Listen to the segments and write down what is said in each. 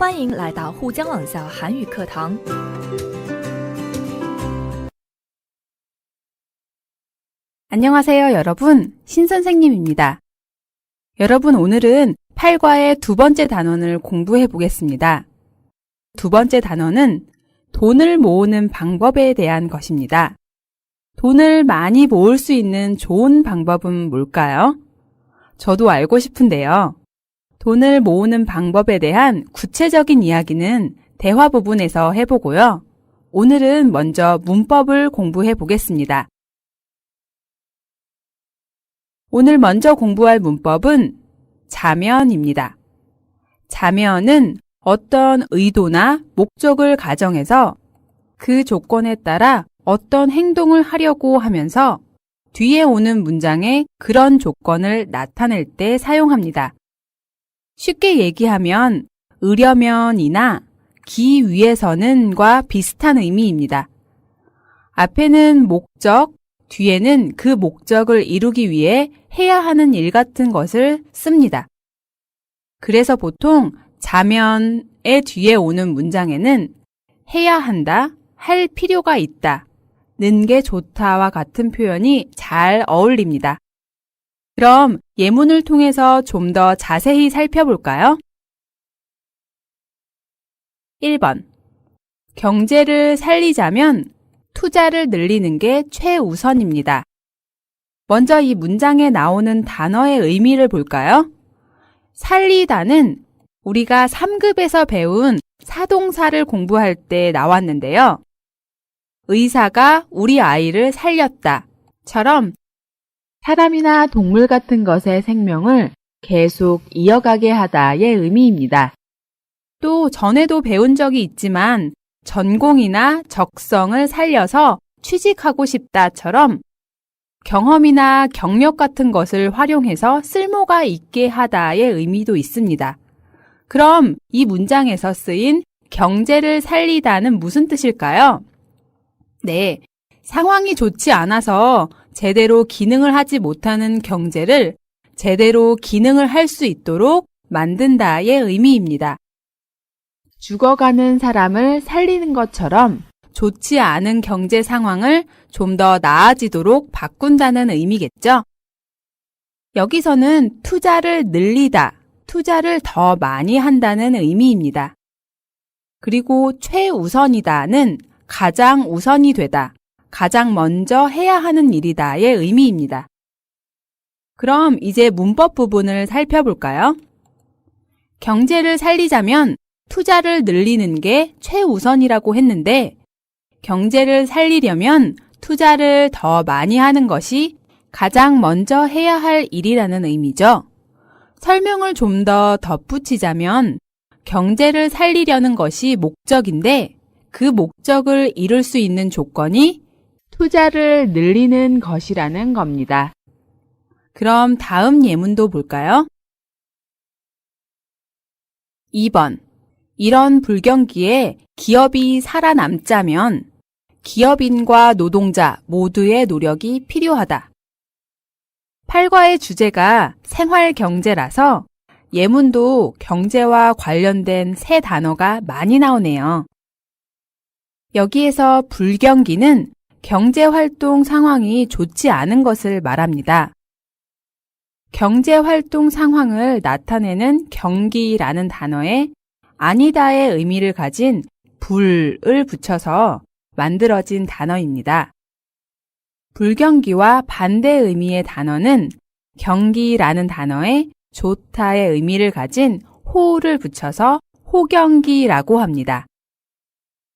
欢迎来到沪江网校韩语课堂。 안녕하세요, 여러분. 신선생님입니다. 여러분, 오늘은 8과의 두 번째 단원을 공부해 보겠습니다. 두 번째 단원은 돈을 모으는 방법에 대한 것입니다. 돈을 많이 모을 수 있는 좋은 방법은 뭘까요? 저도 알고 싶은데요. 돈을 모으는 방법에 대한 구체적인 이야기는 대화 부분에서 해보고요. 오늘은 먼저 문법을 공부해 보겠습니다. 오늘 먼저 공부할 문법은 자면입니다. 자면은 어떤 의도나 목적을 가정해서 그 조건에 따라 어떤 행동을 하려고 하면서 뒤에 오는 문장에 그런 조건을 나타낼 때 사용합니다. 쉽게 얘기하면 으려면이나 기 위해서는과 비슷한 의미입니다. 앞에는 목적, 뒤에는 그 목적을 이루기 위해 해야 하는 일 같은 것을 씁니다. 그래서 보통 자면의 뒤에 오는 문장에는 해야 한다, 할 필요가 있다, 는 게 좋다와 같은 표현이 잘 어울립니다. 그럼 예문을 통해서 좀 더 자세히 살펴볼까요? 1번. 경제를 살리자면 투자를 늘리는 게 최우선입니다. 먼저 이 문장에 나오는 단어의 의미를 볼까요? 살리다는 우리가 3급에서 배운 사동사를 공부할 때 나왔는데요. 의사가 우리 아이를 살렸다처럼 사람이나 동물 같은 것의 생명을 계속 이어가게 하다의 의미입니다. 또 전에도 배운 적이 있지만 전공이나 적성을 살려서 취직하고 싶다처럼 경험이나 경력 같은 것을 활용해서 쓸모가 있게 하다의 의미도 있습니다. 그럼 이 문장에서 쓰인 경제를 살리다는 무슨 뜻일까요? 네, 상황이 좋지 않아서 제대로 기능을 하지 못하는 경제를 제대로 기능을 할 수 있도록 만든다의 의미입니다. 죽어가는 사람을 살리는 것처럼 좋지 않은 경제 상황을 좀 더 나아지도록 바꾼다는 의미겠죠? 여기서는 투자를 늘리다, 투자를 더 많이 한다는 의미입니다. 그리고 최우선이다는 가장 우선이 되다, 가장 먼저 해야 하는 일이다의 의미입니다. 그럼 이제 문법 부분을 살펴볼까요? 경제를 살리자면 투자를 늘리는 게 최우선이라고 했는데 경제를 살리려면 투자를 더 많이 하는 것이 가장 먼저 해야 할 일이라는 의미죠. 설명을 좀 더 덧붙이자면 경제를 살리려는 것이 목적인데 그 목적을 이룰 수 있는 조건이 투자를 늘리는 것이라는 겁니다. 그럼 다음 예문도 볼까요? 2번. 이런 불경기에 기업이 살아남자면 기업인과 노동자 모두의 노력이 필요하다. 8과의 주제가 생활경제라서 예문도 경제와 관련된 새 단어가 많이 나오네요. 여기에서 불경기는 경제활동 상황이 좋지 않은 것을 말합니다. 경제활동 상황을 나타내는 경기라는 단어에 아니다의 의미를 가진 불을 붙여서 만들어진 단어입니다. 불경기와 반대 의미의 단어는 경기라는 단어에 좋다의 의미를 가진 호를 붙여서 호경기라고 합니다.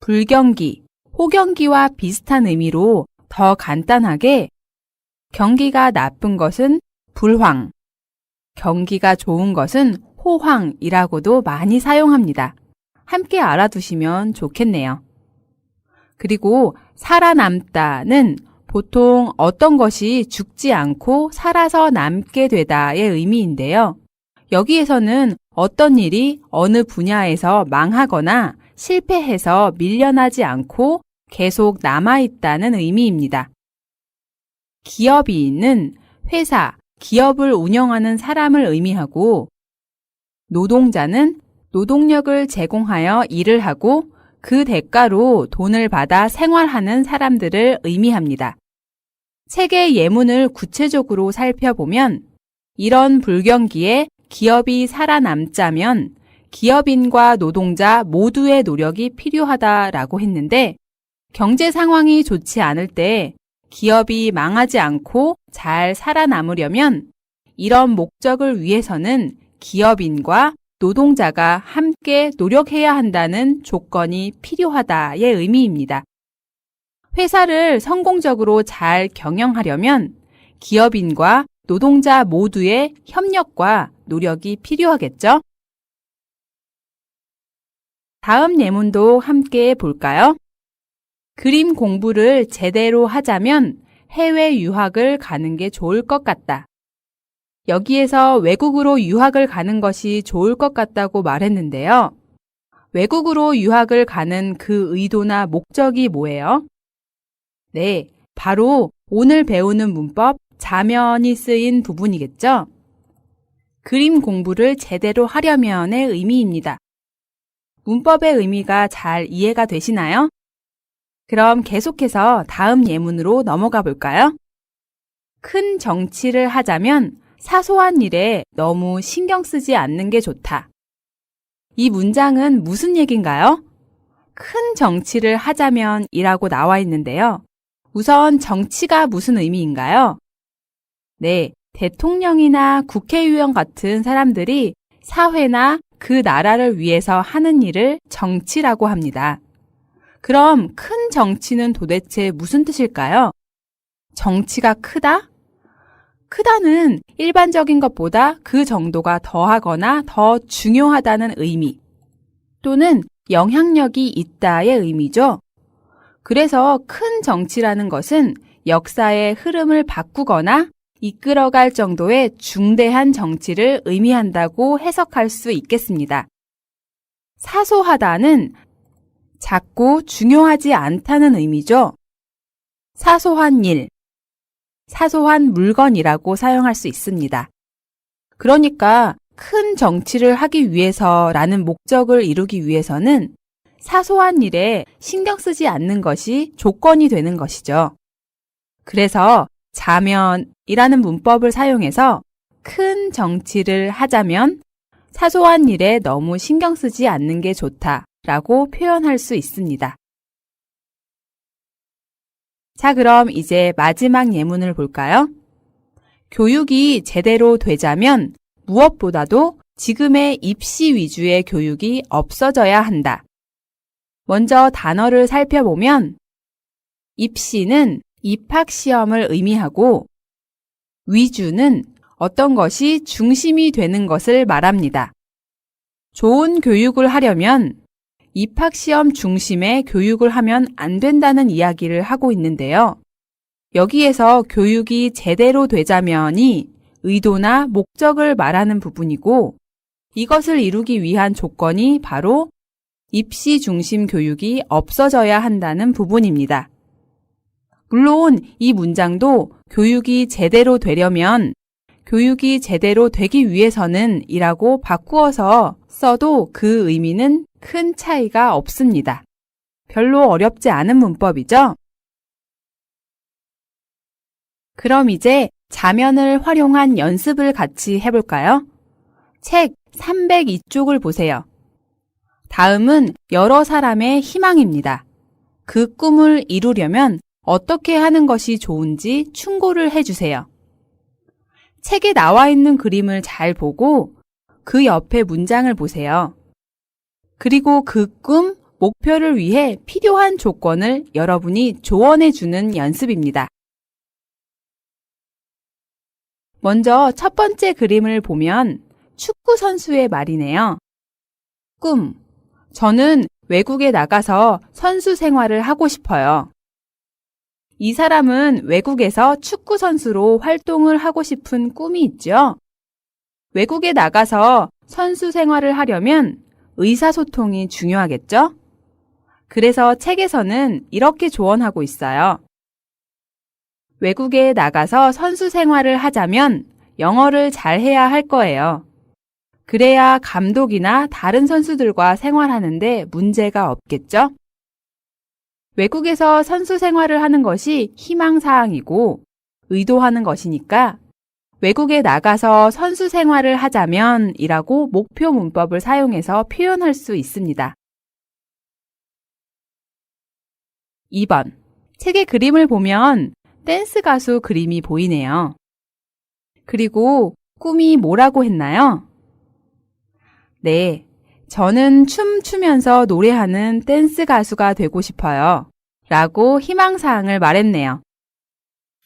불경기, 호경기와 비슷한 의미로 더 간단하게 경기가 나쁜 것은 불황, 경기가 좋은 것은 호황이라고도 많이 사용합니다. 함께 알아두시면 좋겠네요. 그리고 살아남다는 보통 어떤 것이 죽지 않고 살아서 남게 되다의 의미인데요. 여기에서는 어떤 일이 어느 분야에서 망하거나 실패해서 밀려나지 않고 계속 남아있다는 의미입니다. 기업인은 회사, 기업을 운영하는 사람을 의미하고 노동자는 노동력을 제공하여 일을 하고 그 대가로 돈을 받아 생활하는 사람들을 의미합니다. 책의 예문을 구체적으로 살펴보면 이런 불경기에 기업이 살아남자면 기업인과 노동자 모두의 노력이 필요하다라고 했는데 경제 상황이 좋지 않을 때 기업이 망하지 않고 잘 살아남으려면 이런 목적을 위해서는 기업인과 노동자가 함께 노력해야 한다는 조건이 필요하다의 의미입니다. 회사를 성공적으로 잘 경영하려면 기업인과 노동자 모두의 협력과 노력이 필요하겠죠? 다음 예문도 함께 볼까요? 그림 공부를 제대로 하자면 해외 유학을 가는 게 좋을 것 같다. 여기에서 외국으로 유학을 가는 것이 좋을 것 같다고 말했는데요. 외국으로 유학을 가는 그 의도나 목적이 뭐예요? 네, 바로 오늘 배우는 문법 자면이 쓰인 부분이겠죠? 그림 공부를 제대로 하려면의 의미입니다. 문법의 의미가 잘 이해가 되시나요? 그럼 계속해서 다음 예문으로 넘어가 볼까요? 큰 정치를 하자면 사소한 일에 너무 신경 쓰지 않는 게 좋다. 이 문장은 무슨 얘기인가요? 큰 정치를 하자면 이라고 나와 있는데요. 우선 정치가 무슨 의미인가요? 네, 대통령이나 국회의원 같은 사람들이 사회나 그 나라를 위해서 하는 일을 정치라고 합니다. 그럼 큰 정치는 도대체 무슨 뜻일까요? 정치가 크다? 크다는 일반적인 것보다 그 정도가 더하거나 더 중요하다는 의미 또는 영향력이 있다의 의미죠. 그래서 큰 정치라는 것은 역사의 흐름을 바꾸거나 이끌어갈 정도의 중대한 정치를 의미한다고 해석할 수 있겠습니다. 사소하다는 작고 중요하지 않다는 의미죠. 사소한 일, 사소한 물건이라고 사용할 수 있습니다. 그러니까 큰 정치를 하기 위해서라는 목적을 이루기 위해서는 사소한 일에 신경 쓰지 않는 것이 조건이 되는 것이죠. 그래서 자면이라는 문법을 사용해서 큰 정치를 하자면 사소한 일에 너무 신경 쓰지 않는 게 좋다라고 표현할 수 있습니다. 자, 그럼 이제 마지막 예문을 볼까요? 교육이 제대로 되자면 무엇보다도 지금의 입시 위주의 교육이 없어져야 한다. 먼저 단어를 살펴보면 입시는 입학시험을 의미하고 위주는 어떤 것이 중심이 되는 것을 말합니다. 좋은 교육을 하려면 입학시험 중심의 교육을 하면 안 된다는 이야기를 하고 있는데요. 여기에서 교육이 제대로 되자면이 의도나 목적을 말하는 부분이고 이것을 이루기 위한 조건이 바로 입시 중심 교육이 없어져야 한다는 부분입니다. 물론 이 문장도 교육이 제대로 되려면 교육이 제대로 되기 위해서는 이라고 바꾸어서 써도 그 의미는 큰 차이가 없습니다. 별로 어렵지 않은 문법이죠? 그럼 이제 자면을 활용한 연습을 같이 해볼까요? 책 302쪽을 보세요. 다음은 여러 사람의 희망입니다. 그 꿈을 이루려면 어떻게 하는 것이 좋은지 충고를 해주세요. 책에 나와 있는 그림을 잘 보고 그 옆에 문장을 보세요. 그리고 그 꿈, 목표를 위해 필요한 조건을 여러분이 조언해주는 연습입니다. 먼저 첫 번째 그림을 보면 축구 선수의 말이네요. 꿈. 저는 외국에 나가서 선수 생활을 하고 싶어요. 이 사람은 외국에서 축구 선수로 활동을 하고 싶은 꿈이 있죠. 외국에 나가서 선수 생활을 하려면 의사소통이 중요하겠죠? 그래서 책에서는 이렇게 조언하고 있어요. 외국에 나가서 선수 생활을 하자면 영어를 잘 해야 할 거예요. 그래야 감독이나 다른 선수들과 생활하는데 문제가 없겠죠? 외국에서 선수 생활을 하는 것이 희망사항이고 의도하는 것이니까 외국에 나가서 선수 생활을 하자면 이라고 목표 문법을 사용해서 표현할 수 있습니다. 2번. 책의 그림을 보면 댄스 가수 그림이 보이네요. 그리고 꿈이 뭐라고 했나요? 네, 저는 춤추면서 노래하는 댄스 가수가 되고 싶어요. 라고 희망사항을 말했네요.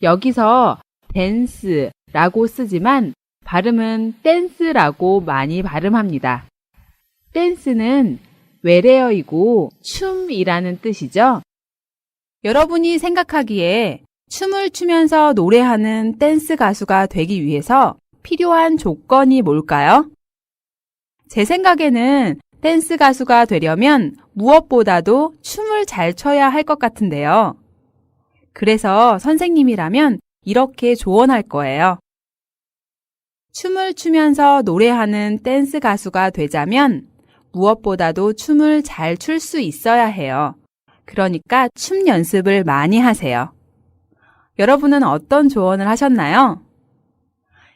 여기서 댄스라고 쓰지만 발음은 댄스라고 많이 발음합니다. 댄스는 외래어이고 춤이라는 뜻이죠. 여러분이 생각하기에 춤을 추면서 노래하는 댄스 가수가 되기 위해서 필요한 조건이 뭘까요? 제 생각에는 댄스 가수가 되려면 무엇보다도 춤을 잘 춰야 할 것 같은데요. 그래서 선생님이라면 이렇게 조언할 거예요. 춤을 추면서 노래하는 댄스 가수가 되자면 무엇보다도 춤을 잘 출 수 있어야 해요. 그러니까 춤 연습을 많이 하세요. 여러분은 어떤 조언을 하셨나요?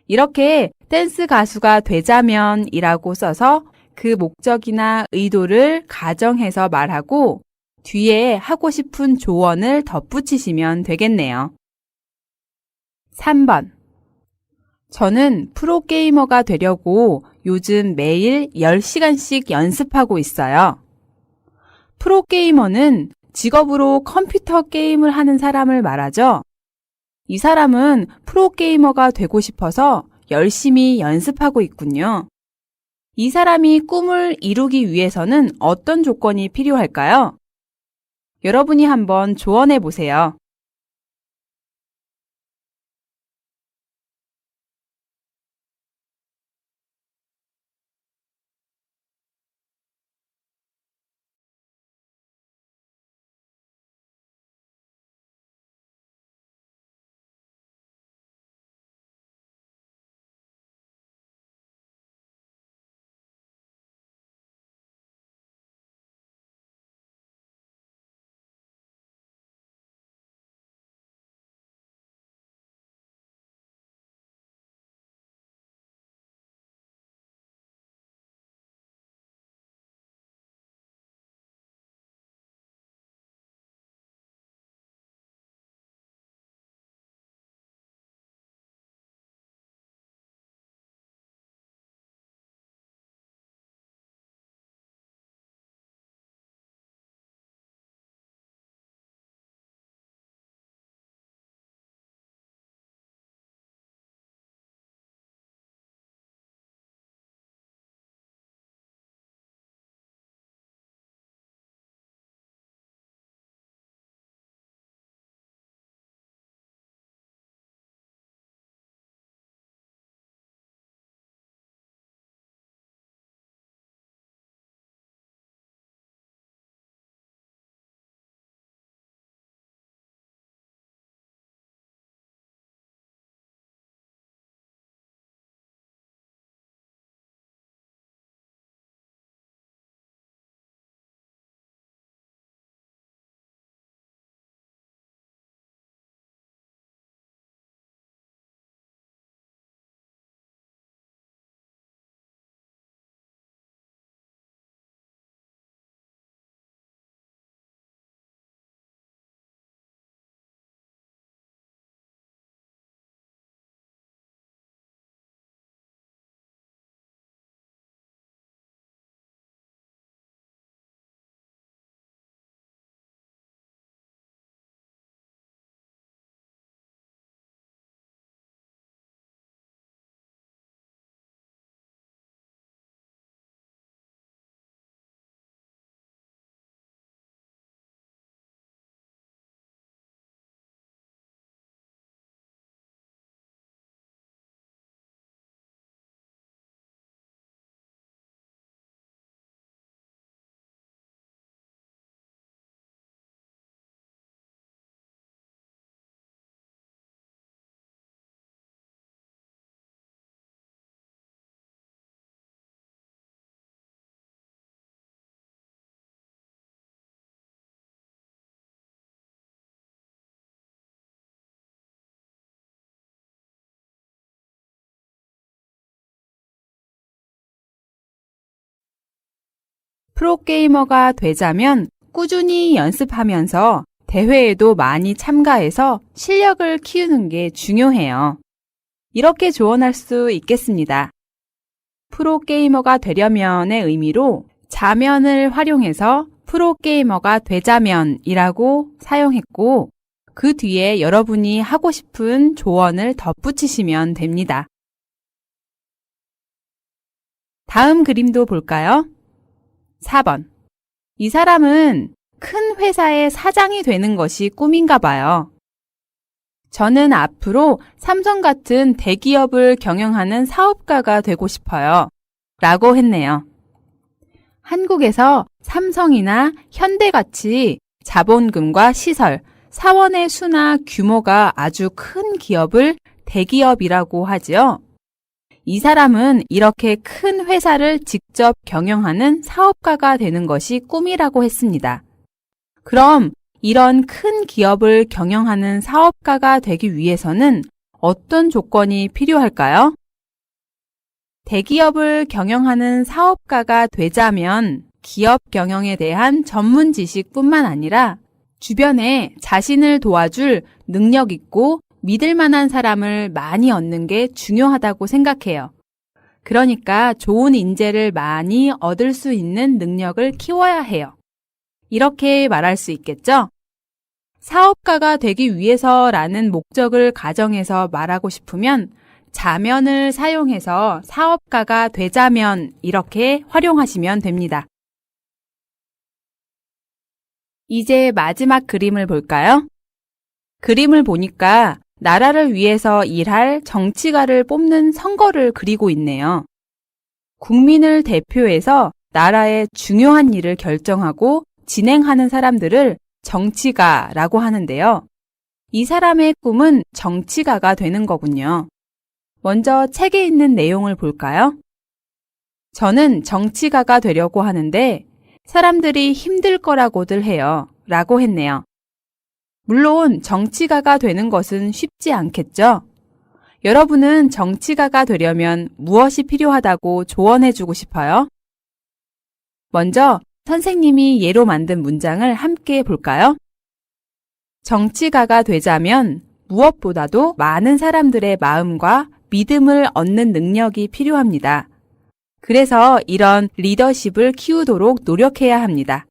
이렇게 댄스 가수가 되자면 이라고 써서 그 목적이나 의도를 가정해서 말하고 뒤에 하고 싶은 조언을 덧붙이시면 되겠네요. 3번. 저는 프로게이머가 되려고 요즘 매일 10시간씩 연습하고 있어요. 프로게이머는 직업으로 컴퓨터 게임을 하는 사람을 말하죠. 이 사람은 프로게이머가 되고 싶어서 열심히 연습하고 있군요. 이 사람이 꿈을 이루기 위해서는 어떤 조건이 필요할까요? 여러분이 한번 조언해 보세요. 프로게이머가 되자면 꾸준히 연습하면서 대회에도 많이 참가해서 실력을 키우는 게 중요해요. 이렇게 조언할 수 있겠습니다. 프로게이머가 되려면의 의미로 자면을 활용해서 프로게이머가 되자면이라고 사용했고, 그 뒤에 여러분이 하고 싶은 조언을 덧붙이시면 됩니다. 다음 그림도 볼까요? 4번. 이 사람은 큰 회사의 사장이 되는 것이 꿈인가 봐요. 저는 앞으로 삼성 같은 대기업을 경영하는 사업가가 되고 싶어요. 라고 했네요. 한국에서 삼성이나 현대같이 자본금과 시설, 사원의 수나 규모가 아주 큰 기업을 대기업이라고 하지요. 이 사람은 이렇게 큰 회사를 직접 경영하는 사업가가 되는 것이 꿈이라고 했습니다. 그럼 이런 큰 기업을 경영하는 사업가가 되기 위해서는 어떤 조건이 필요할까요? 대기업을 경영하는 사업가가 되자면 기업 경영에 대한 전문 지식뿐만 아니라 주변에 자신을 도와줄 능력 있고 믿을 만한 사람을 많이 얻는 게 중요하다고 생각해요. 그러니까 좋은 인재를 많이 얻을 수 있는 능력을 키워야 해요. 이렇게 말할 수 있겠죠? 사업가가 되기 위해서라는 목적을 가정해서 말하고 싶으면 자면을 사용해서 사업가가 되자면 이렇게 활용하시면 됩니다. 이제 마지막 그림을 볼까요? 그림을 보니까 나라를 위해서 일할 정치가를 뽑는 선거를 그리고 있네요. 국민을 대표해서 나라의 중요한 일을 결정하고 진행하는 사람들을 정치가라고 하는데요. 이 사람의 꿈은 정치가가 되는 거군요. 먼저 책에 있는 내용을 볼까요? 저는 정치가가 되려고 하는데 사람들이 힘들 거라고들 해요. 라고 했네요. 물론 정치가가 되는 것은 쉽지 않겠죠? 여러분은 정치가가 되려면 무엇이 필요하다고 조언해주고 싶어요? 먼저 선생님이 예로 만든 문장을 함께 볼까요? 정치가가 되자면 무엇보다도 많은 사람들의 마음과 믿음을 얻는 능력이 필요합니다. 그래서 이런 리더십을 키우도록 노력해야 합니다.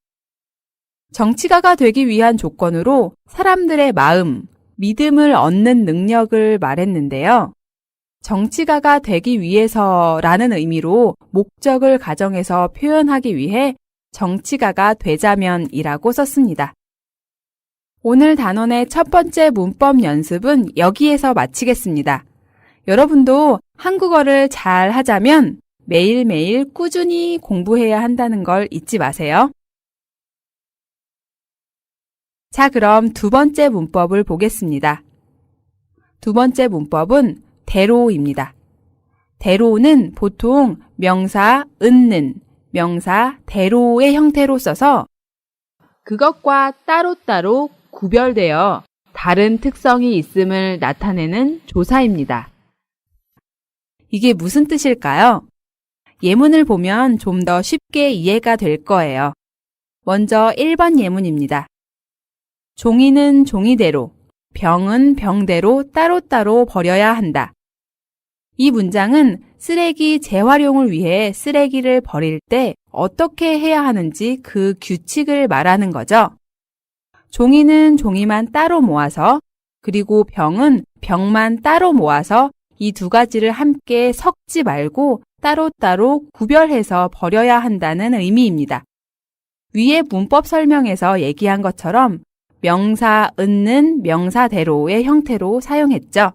정치가가 되기 위한 조건으로 사람들의 마음, 믿음을 얻는 능력을 말했는데요. 정치가가 되기 위해서라는 의미로 목적을 가정해서 표현하기 위해 정치가가 되자면이라고 썼습니다. 오늘 단원의 첫 번째 문법 연습은 여기에서 마치겠습니다. 여러분도 한국어를 잘 하자면 매일매일 꾸준히 공부해야 한다는 걸 잊지 마세요. 자, 그럼 두 번째 문법을 보겠습니다. 두 번째 문법은 대로입니다. 대로는 보통 명사 은는, 명사 대로의 형태로 써서 그것과 따로따로 구별되어 다른 특성이 있음을 나타내는 조사입니다. 이게 무슨 뜻일까요? 예문을 보면 좀 더 쉽게 이해가 될 거예요. 먼저 1번 예문입니다. 종이는 종이대로, 병은 병대로 따로따로 버려야 한다. 이 문장은 쓰레기 재활용을 위해 쓰레기를 버릴 때 어떻게 해야 하는지 그 규칙을 말하는 거죠. 종이는 종이만 따로 모아서, 그리고 병은 병만 따로 모아서 이 두 가지를 함께 섞지 말고 따로따로 구별해서 버려야 한다는 의미입니다. 위에 문법 설명에서 얘기한 것처럼 명사 은는 명사대로의 형태로 사용했죠.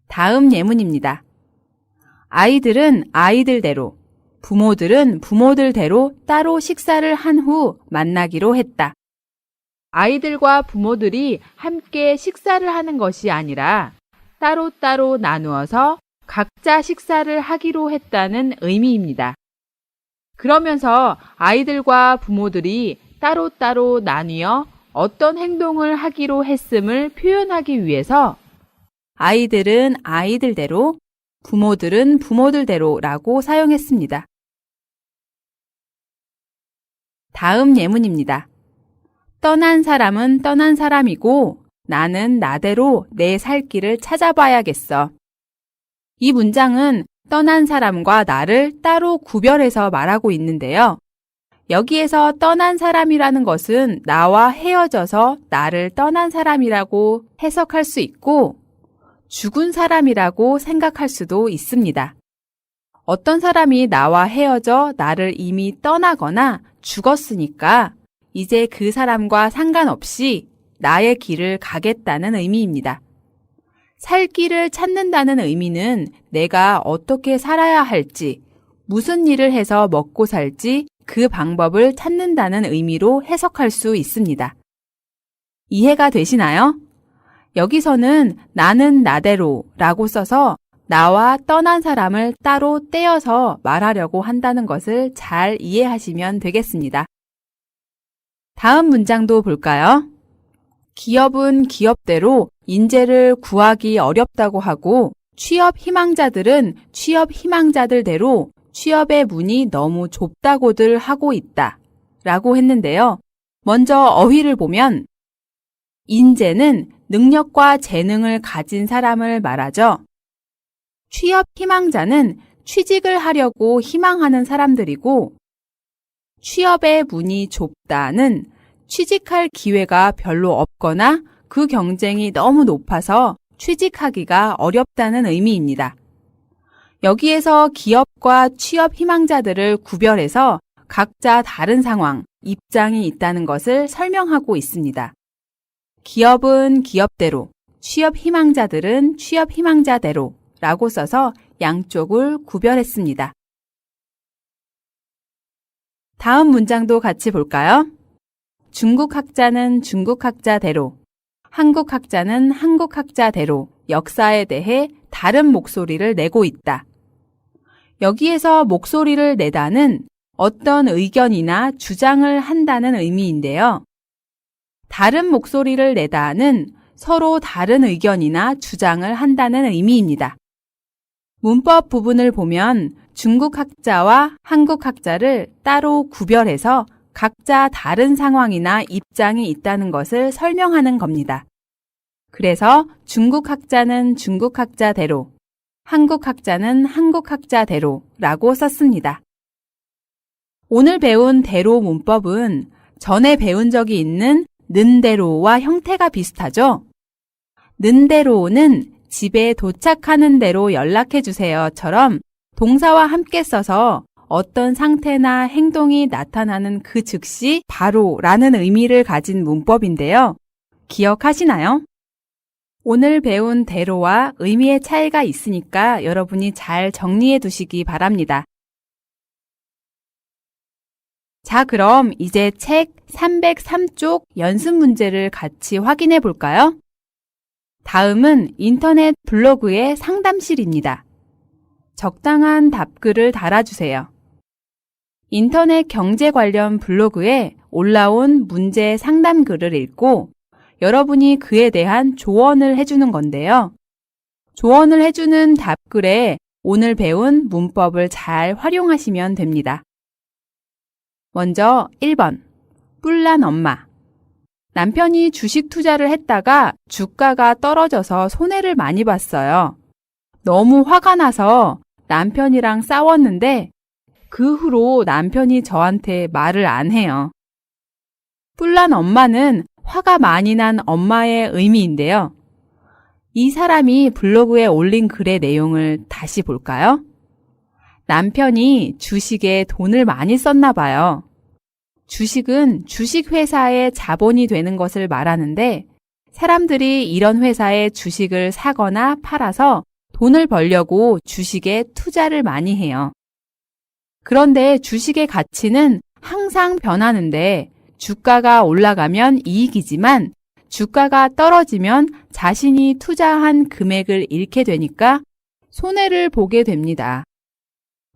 다음 예문입니다. 아이들은 아이들대로, 부모들은 부모들대로 따로 식사를 한 후 만나기로 했다. 아이들과 부모들이 함께 식사를 하는 것이 아니라 따로따로 나누어서 각자 식사를 하기로 했다는 의미입니다. 그러면서 아이들과 부모들이 따로따로 나뉘어 어떤 행동을 하기로 했음을 표현하기 위해서 아이들은 아이들대로, 부모들은 부모들대로라고 사용했습니다. 다음 예문입니다. 떠난 사람은 떠난 사람이고 나는 나대로 내 살 길을 찾아봐야겠어. 이 문장은 떠난 사람과 나를 따로 구별해서 말하고 있는데요. 여기에서 떠난 사람이라는 것은 나와 헤어져서 나를 떠난 사람이라고 해석할 수 있고 죽은 사람이라고 생각할 수도 있습니다. 어떤 사람이 나와 헤어져 나를 이미 떠나거나 죽었으니까 이제 그 사람과 상관없이 나의 길을 가겠다는 의미입니다. 살 길을 찾는다는 의미는 내가 어떻게 살아야 할지, 무슨 일을 해서 먹고 살지 그 방법을 찾는다는 의미로 해석할 수 있습니다. 이해가 되시나요? 여기서는 나는 나대로 라고 써서 나와 떠난 사람을 따로 떼어서 말하려고 한다는 것을 잘 이해하시면 되겠습니다. 다음 문장도 볼까요? 기업은 기업대로 인재를 구하기 어렵다고 하고 취업 희망자들은 취업 희망자들대로 취업의 문이 너무 좁다고들 하고 있다 라고 했는데요. 먼저 어휘를 보면 인재는 능력과 재능을 가진 사람을 말하죠. 취업 희망자는 취직을 하려고 희망하는 사람들이고 취업의 문이 좁다는 취직할 기회가 별로 없거나 그 경쟁이 너무 높아서 취직하기가 어렵다는 의미입니다. 여기에서 기업과 취업 희망자들을 구별해서 각자 다른 상황, 입장이 있다는 것을 설명하고 있습니다. 기업은 기업대로, 취업 희망자들은 취업 희망자대로 라고 써서 양쪽을 구별했습니다. 다음 문장도 같이 볼까요? 중국 학자는 중국 학자대로, 한국 학자는 한국 학자대로 역사에 대해 다른 목소리를 내고 있다. 여기에서 목소리를 내다는 어떤 의견이나 주장을 한다는 의미인데요. 다른 목소리를 내다는 서로 다른 의견이나 주장을 한다는 의미입니다. 문법 부분을 보면 중국 학자와 한국 학자를 따로 구별해서 각자 다른 상황이나 입장이 있다는 것을 설명하는 겁니다. 그래서 중국 학자는 중국 학자대로, 한국 학자는 한국 학자대로 라고 썼습니다. 오늘 배운 대로 문법은 전에 배운 적이 있는 는대로와 형태가 비슷하죠? 는대로는 집에 도착하는 대로 연락해 주세요처럼 동사와 함께 써서 어떤 상태나 행동이 나타나는 그 즉시 바로라는 의미를 가진 문법인데요. 기억하시나요? 오늘 배운 대로와 의미의 차이가 있으니까 여러분이 잘 정리해 두시기 바랍니다. 자, 그럼 이제 책 303쪽 연습 문제를 같이 확인해 볼까요? 다음은 인터넷 블로그의 상담실입니다. 적당한 답글을 달아주세요. 인터넷 경제 관련 블로그에 올라온 문제 상담글을 읽고 여러분이 그에 대한 조언을 해주는 건데요. 조언을 해주는 답글에 오늘 배운 문법을 잘 활용하시면 됩니다. 먼저 1번, 뿔난 엄마. 남편이 주식 투자를 했다가 주가가 떨어져서 손해를 많이 봤어요. 너무 화가 나서 남편이랑 싸웠는데 그 후로 남편이 저한테 말을 안 해요. 뿔난 엄마는 화가 많이 난 엄마의 의미인데요. 이 사람이 블로그에 올린 글의 내용을 다시 볼까요? 남편이 주식에 돈을 많이 썼나 봐요. 주식은 주식회사의 자본이 되는 것을 말하는데 사람들이 이런 회사의 주식을 사거나 팔아서 돈을 벌려고 주식에 투자를 많이 해요. 그런데 주식의 가치는 항상 변하는데 주가가 올라가면 이익이지만 주가가 떨어지면 자신이 투자한 금액을 잃게 되니까 손해를 보게 됩니다.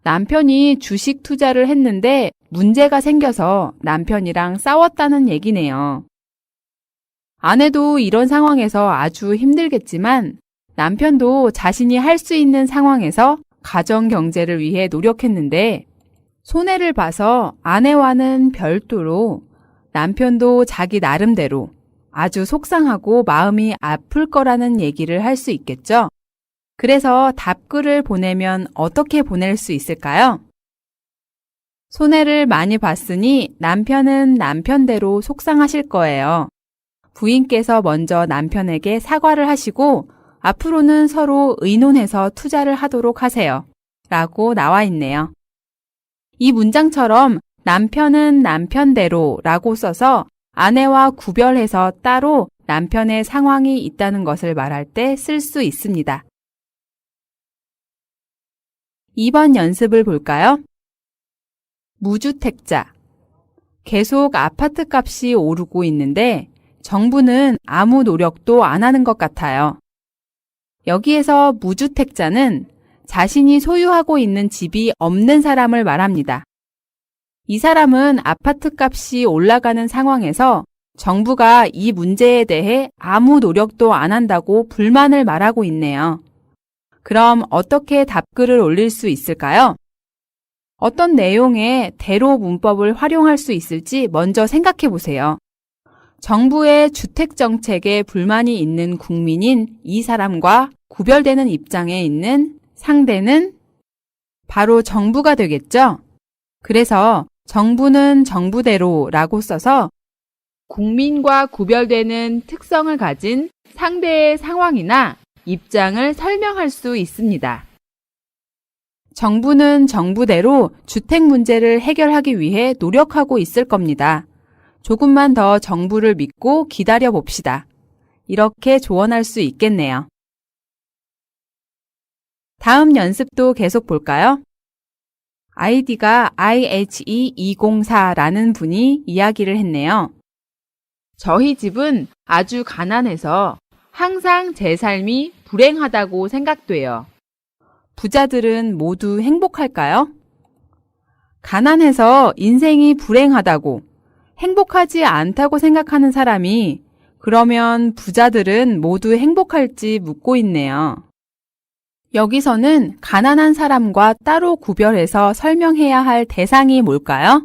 남편이 주식 투자를 했는데 문제가 생겨서 남편이랑 싸웠다는 얘기네요. 아내도 이런 상황에서 아주 힘들겠지만 남편도 자신이 할 수 있는 상황에서 가정 경제를 위해 노력했는데 손해를 봐서 아내와는 별도로 남편도 자기 나름대로 아주 속상하고 마음이 아플 거라는 얘기를 할 수 있겠죠? 그래서 답글을 보내면 어떻게 보낼 수 있을까요? 손해를 많이 봤으니 남편은 남편대로 속상하실 거예요. 부인께서 먼저 남편에게 사과를 하시고 앞으로는 서로 의논해서 투자를 하도록 하세요. 라고 나와 있네요. 이 문장처럼 남편은 남편대로 라고 써서 아내와 구별해서 따로 남편의 상황이 있다는 것을 말할 때 쓸 수 있습니다. 2번 연습을 볼까요? 무주택자. 계속 아파트 값이 오르고 있는데 정부는 아무 노력도 안 하는 것 같아요. 여기에서 무주택자는 자신이 소유하고 있는 집이 없는 사람을 말합니다. 이 사람은 아파트 값이 올라가는 상황에서 정부가 이 문제에 대해 아무 노력도 안 한다고 불만을 말하고 있네요. 그럼 어떻게 답글을 올릴 수 있을까요? 어떤 내용의 대로 문법을 활용할 수 있을지 먼저 생각해 보세요. 정부의 주택 정책에 불만이 있는 국민인 이 사람과 구별되는 입장에 있는 상대는 바로 정부가 되겠죠? 그래서 정부는 정부대로라고 써서 국민과 구별되는 특성을 가진 상대의 상황이나 입장을 설명할 수 있습니다. 정부는 정부대로 주택 문제를 해결하기 위해 노력하고 있을 겁니다. 조금만 더 정부를 믿고 기다려 봅시다. 이렇게 조언할 수 있겠네요. 다음 연습도 계속 볼까요? 아이디가 IHE204라는 분이 이야기를 했네요. 저희 집은 아주 가난해서 항상 제 삶이 불행하다고 생각돼요. 부자들은 모두 행복할까요? 가난해서 인생이 불행하다고, 행복하지 않다고 생각하는 사람이 그러면 부자들은 모두 행복할지 묻고 있네요. 여기서는 가난한 사람과 따로 구별해서 설명해야 할 대상이 뭘까요?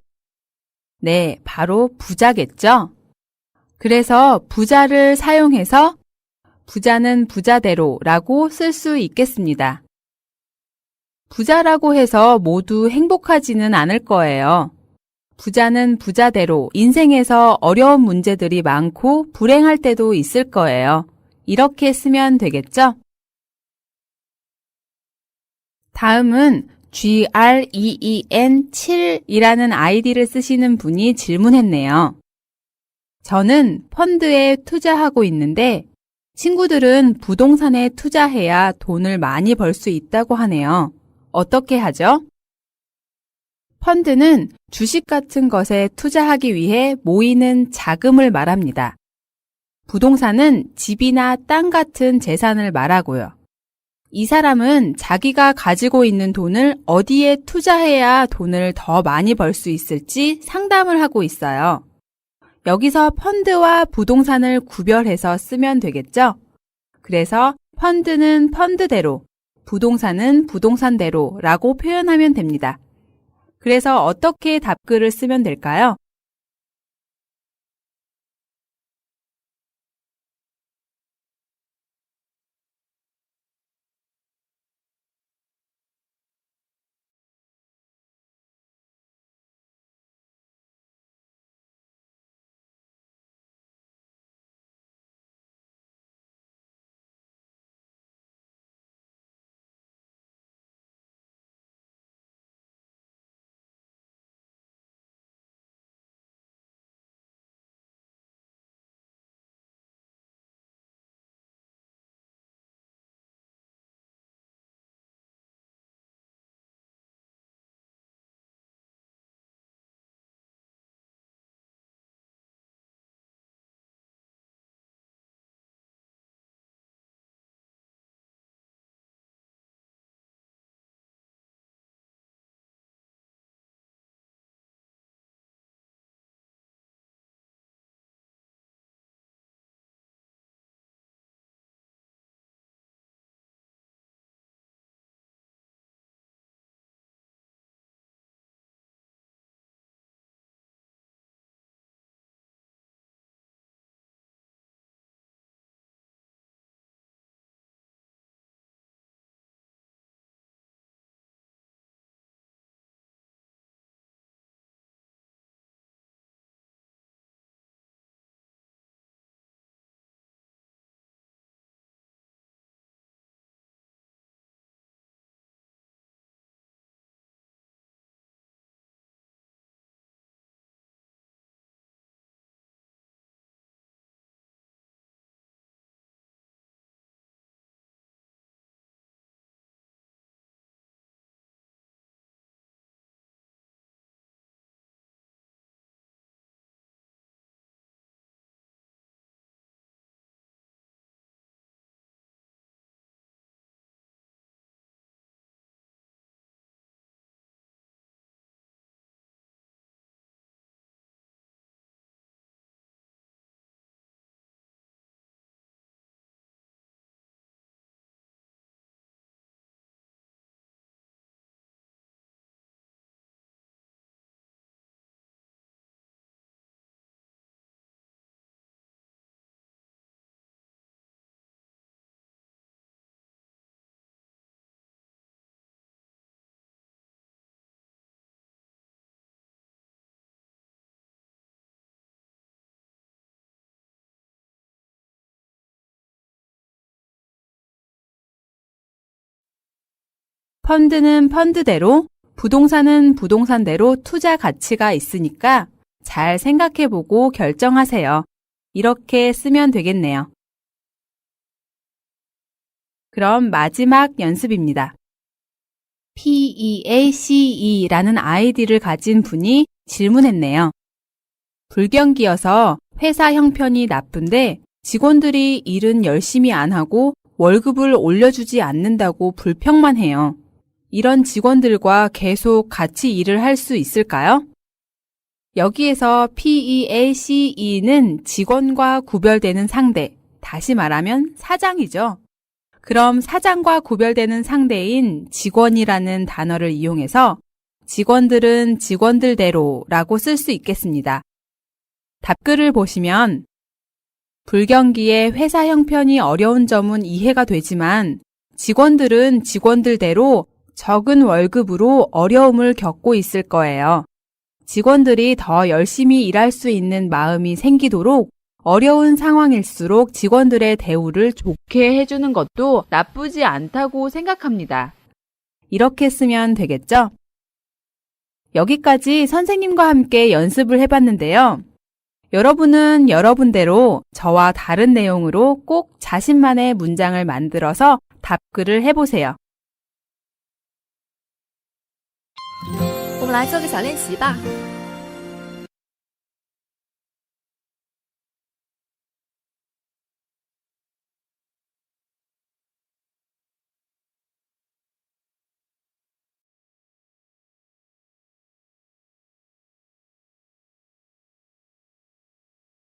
네, 바로 부자겠죠? 그래서 부자를 사용해서 부자는 부자대로 라고 쓸 수 있겠습니다. 부자라고 해서 모두 행복하지는 않을 거예요. 부자는 부자대로 인생에서 어려운 문제들이 많고 불행할 때도 있을 거예요. 이렇게 쓰면 되겠죠? 다음은 GREEN7이라는 아이디를 쓰시는 분이 질문했네요. 저는 펀드에 투자하고 있는데 친구들은 부동산에 투자해야 돈을 많이 벌 수 있다고 하네요. 어떻게 하죠? 펀드는 주식 같은 것에 투자하기 위해 모이는 자금을 말합니다. 부동산은 집이나 땅 같은 재산을 말하고요. 이 사람은 자기가 가지고 있는 돈을 어디에 투자해야 돈을 더 많이 벌 수 있을지 상담을 하고 있어요. 여기서 펀드와 부동산을 구별해서 쓰면 되겠죠? 그래서 펀드는 펀드대로, 부동산은 부동산대로 라고 표현하면 됩니다. 그래서 어떻게 답글을 쓰면 될까요? 펀드는 펀드대로, 부동산은 부동산대로 투자 가치가 있으니까 잘 생각해보고 결정하세요. 이렇게 쓰면 되겠네요. 그럼 마지막 연습입니다. PEACE라는 아이디를 가진 분이 질문했네요. 불경기여서 회사 형편이 나쁜데 직원들이 일은 열심히 안 하고 월급을 올려주지 않는다고 불평만 해요. 이런 직원들과 계속 같이 일을 할 수 있을까요? 여기에서 PEACE는 직원과 구별되는 상대, 다시 말하면 사장이죠. 그럼 사장과 구별되는 상대인 직원이라는 단어를 이용해서 직원들은 직원들대로 라고 쓸 수 있겠습니다. 답글을 보시면 불경기에 회사 형편이 어려운 점은 이해가 되지만 직원들은 직원들대로 적은 월급으로 어려움을 겪고 있을 거예요. 직원들이 더 열심히 일할 수 있는 마음이 생기도록 어려운 상황일수록 직원들의 대우를 좋게 해주는 것도 나쁘지 않다고 생각합니다. 이렇게 쓰면 되겠죠? 여기까지 선생님과 함께 연습을 해봤는데요. 여러분은 여러분대로 저와 다른 내용으로 꼭 자신만의 문장을 만들어서 답글을 해보세요. 我们来做个小练习吧。